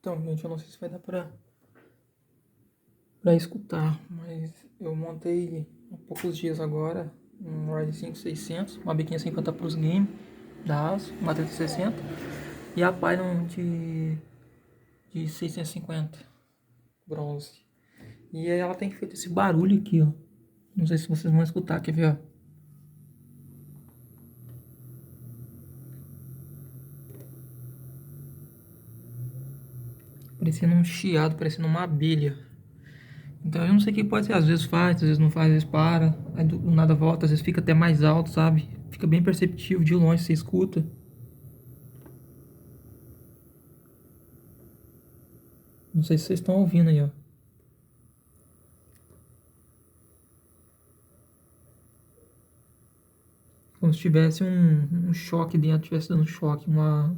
Então, gente, eu não sei se vai dar pra escutar, mas eu montei há poucos dias agora um Ryzen 5 600, uma biquinha 50 Plus Game da ASUS, uma 3060 e a Pylon de 650 bronze. E aí ela tem feito esse barulho aqui, ó. Não sei se vocês vão escutar, quer ver, ó. Parecendo um chiado, parecendo uma abelha. Então eu não sei o que pode ser, às vezes faz, às vezes não faz, às vezes para, aí do nada volta, às vezes fica até mais alto, sabe? Fica bem perceptível, de longe você escuta. Não sei se vocês estão ouvindo aí, ó. Como se tivesse um choque dentro, tivesse dando choque, uma...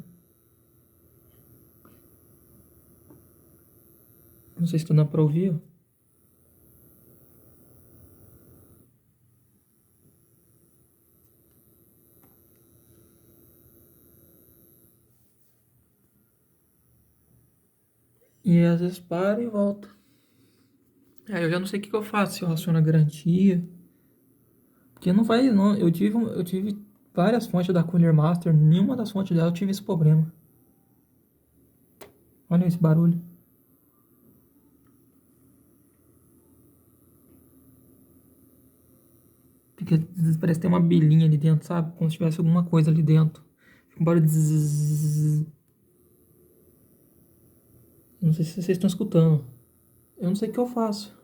Não sei se tá dando pra ouvir, ó. E às vezes para e volta. Aí eu já não sei o que que eu faço, se eu raciono a garantia. Porque não vai, não. Eu tive várias fontes da Cooler Master, nenhuma das fontes dela eu tive esse problema. Olha esse barulho. Fica, parece que tem uma abelhinha ali dentro, sabe? Como se tivesse alguma coisa ali dentro. Fica um barulho de zzz. Não sei se vocês estão escutando. Eu não sei o que eu faço.